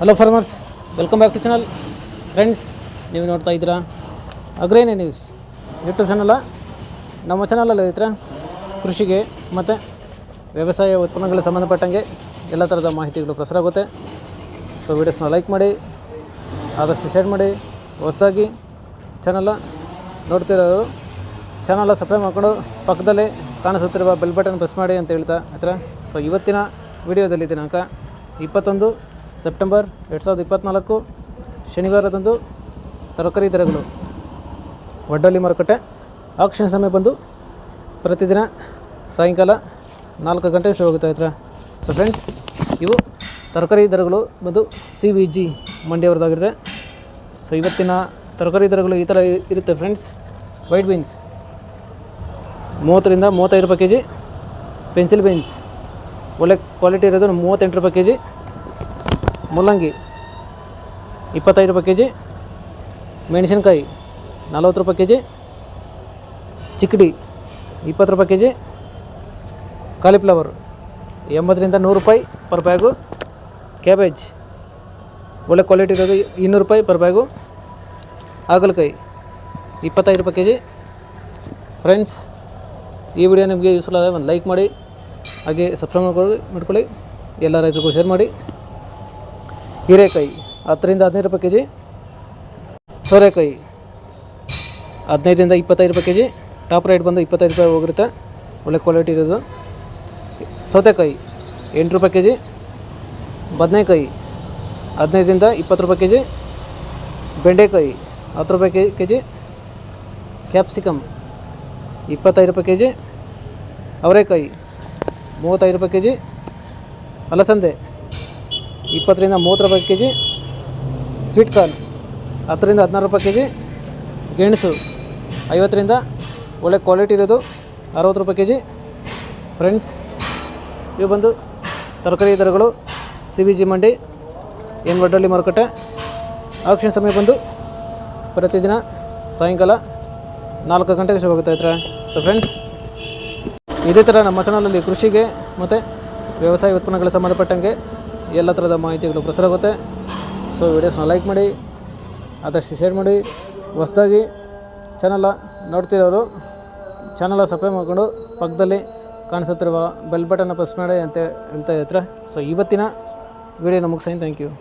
Hello farmers, welcome back to channel. Friends, ನೀವು ನೋಡ್ತಾ ಇದ್ದೀರಾ ಅಗ್ರೇನಿ ನ್ಯೂಸ್ ಯೂಟ್ಯೂಬ್ ಚಾನಲ. ನಮ್ಮ ಚಾನಲಲ್ಲಿ ರೈತರ ಕೃಷಿಗೆ ಮತ್ತು ವ್ಯವಸಾಯ ಉತ್ಪನ್ನಗಳಿಗೆ ಸಂಬಂಧಪಟ್ಟಂಗೆ ಎಲ್ಲ ಥರದ ಮಾಹಿತಿಗಳು ಪ್ರಸಾರ ಆಗುತ್ತೆ. ಸೊ ವೀಡಿಯೋಸ್ನ ಲೈಕ್ ಮಾಡಿ, ಆದಷ್ಟು ಶೇರ್ ಮಾಡಿ. ಹೊಸದಾಗಿ ಚಾನಲ ನೋಡ್ತಿರೋರು ಚಾನಲ ಸಬ್ಸ್ಕ್ರೈಬ್ ಮಾಡಿಕೊಂಡು ಪಕ್ಕದಲ್ಲಿ ಕಾಣಿಸುತ್ತಿರುವ ಬೆಲ್ ಬಟನ್ ಪ್ರೆಸ್ ಮಾಡಿ ಅಂತ ಹೇಳ್ತಾ ಆಯ್ತಾ. ಸೊ ಇವತ್ತಿನ ವಿಡಿಯೋದಲ್ಲಿ ದಿನಾಂಕ 21 ಸೆಪ್ಟೆಂಬರ್ 2024 ಶನಿವಾರದಂದು ತರಕಾರಿ ದರಗಳು ವಡ್ಡಳ್ಳಿ ಮಾರುಕಟ್ಟೆ ಆಕ್ಷನ್ ಸಮಯ ಬಂದು ಪ್ರತಿದಿನ ಸಾಯಂಕಾಲ 4 ಗಂಟೆಗೆ ಶುರು ಆಗುತ್ತೆ ಆಯ್ತಾ. ಸೊ ಫ್ರೆಂಡ್ಸ್, ಇವು ತರಕಾರಿ ದರಗಳು ಬಂದು CVG ಮಂಡಿಯವ್ರದ್ದಾಗಿರುತ್ತೆ. ಸೊ ಇವತ್ತಿನ ತರಕಾರಿ ದರಗಳು ಈ ಥರ ಇರುತ್ತೆ ಫ್ರೆಂಡ್ಸ್. ವೈಟ್ ಬೀನ್ಸ್ 30 ರಿಂದ 35 ರೂಪಾಯಿ ಕೆಜಿ. ಪೆನ್ಸಿಲ್ ಬೀನ್ಸ್ ಒಳ್ಳೆ ಕ್ವಾಲಿಟಿ ಇರೋದು 38 ರೂಪಾಯಿ ಕೆಜಿ. ಮೂಲಂಗಿ 25 ರೂಪಾಯಿ ಕೆಜಿ. ಮೆಣಸಿನ್ಕಾಯಿ 40 ರೂಪಾಯಿ ಕೆಜಿ. ಚಿಕ್ಕಡಿ 20 ರೂಪಾಯಿ ಕೆಜಿ. ಕಾಲಿಫ್ಲವರ್ 80 ರಿಂದ 100 ರೂಪಾಯಿ ಪರ್ ಬ್ಯಾಗು. ಕ್ಯಾಬೇಜ್ ಒಳ್ಳೆ ಕ್ವಾಲಿಟಿ ಇರೋದು 200 ರೂಪಾಯಿ ಪರ್ ಬ್ಯಾಗು. ಹಾಗಲಕಾಯಿ 25 ರೂಪಾಯಿ ಕೆಜಿ. ಫ್ರೆಂಡ್ಸ್, ಈ ವಿಡಿಯೋ ನಿಮಗೆ ಯೂಸ್ಫುಲ್ ಆದರೆ ಒಂದು ಲೈಕ್ ಮಾಡಿ, ಹಾಗೆ ಸಬ್ಸ್ಕ್ರೈಬ್ ಮಾಡ್ಕೊಳ್ಳಿ. ಎಲ್ಲ ರೈತರಿಗೂ ಶೇರ್ ಮಾಡಿ. ಹೀರೆಕಾಯಿ 10 ರಿಂದ 15 ರೂಪಾಯಿ ಕೆಜಿ. ಸೋರೆಕಾಯಿ 15 ರಿಂದ 25 ರೂಪಾಯಿ ಕೆಜಿ. ಟಾಪ್ ರೇಟ್ ಬಂದು 25 ರೂಪಾಯಿ ಹೋಗಿರುತ್ತೆ, ಒಳ್ಳೆ ಕ್ವಾಲಿಟಿ ಇರೋದು. ಸೌತೆಕಾಯಿ 8 ರೂಪಾಯಿ ಕೆಜಿ. ಬದನೆಕಾಯಿ 15 ರಿಂದ 20 ರೂಪಾಯಿ ಕೆಜಿ. ಬೆಂಡೆಕಾಯಿ 10 ರೂಪಾಯಿ ಕೆಜಿ. ಕ್ಯಾಪ್ಸಿಕಮ್ 25 ರೂಪಾಯಿ ಕೆಜಿ. ಅವರೆಕಾಯಿ 35 ರೂಪಾಯಿ ಕೆಜಿ. ಅಲಸಂದೆ 20 ರಿಂದ 30 ರೂಪಾಯಿ ಕೆಜಿ. ಸ್ವೀಟ್ ಕಾರ್ನ್ 10 ರಿಂದ 16 ರೂಪಾಯಿ ಕೆಜಿ. ಗೆಣಸು 50 ರಿಂದ ಒಳ್ಳೆ ಕ್ವಾಲಿಟಿ ಇರೋದು 60 ರೂಪಾಯಿ ಕೆಜಿ. ಫ್ರೆಂಡ್ಸ್, ಇವು ಬಂದು ತರಕಾರಿ ದರಗಳು CVG ಮಂಡಿ ವಡ್ಡಳ್ಳಿ ಮಾರುಕಟ್ಟೆ ಆಕ್ಷನ್ ಸಮಯ ಬಂದು ಪ್ರತಿದಿನ ಸಾಯಂಕಾಲ 4 ಗಂಟೆಗೆ ಶುರು ಆಗುತ್ತೆ ಆಯ್ತಾ. ಸೊ ಫ್ರೆಂಡ್ಸ್, ಇದೇ ಥರ ನಮ್ಮ ಚಾನಲಲ್ಲಿ ಕೃಷಿಗೆ ಮತ್ತು ವ್ಯವಸಾಯ ಉತ್ಪನ್ನಗಳಿಗೆ ಸಂಬಂಧಪಟ್ಟಂಗೆ ಎಲ್ಲ ಥರದ ಮಾಹಿತಿಗಳು ಪ್ರಸಾರ ಆಗುತ್ತೆ. ಸೊ ವಿಡಿಯೋಸ್ನ ಲೈಕ್ ಮಾಡಿ, ಆದಷ್ಟು ಶೇರ್ ಮಾಡಿ. ಹೊಸದಾಗಿ ಚಾನಲ ನೋಡ್ತಿರೋರು ಚಾನಲ ಸಬ್ಸ್ಕ್ರೈಬ್ ಮಾಡಿಕೊಂಡು ಪಕ್ಕದಲ್ಲಿ ಕಾಣಿಸುತ್ತಿರುವ ಬೆಲ್ ಬಟನ್ನ ಪ್ರೆಸ್ ಮಾಡಿ ಅಂತ ಹೇಳ್ತಾ ಇರ್ತಾರೆ. ಸೊ ಇವತ್ತಿನ ವಿಡಿಯೋನ ಮುಗಿಸ್ತೀನಿ. Thank you.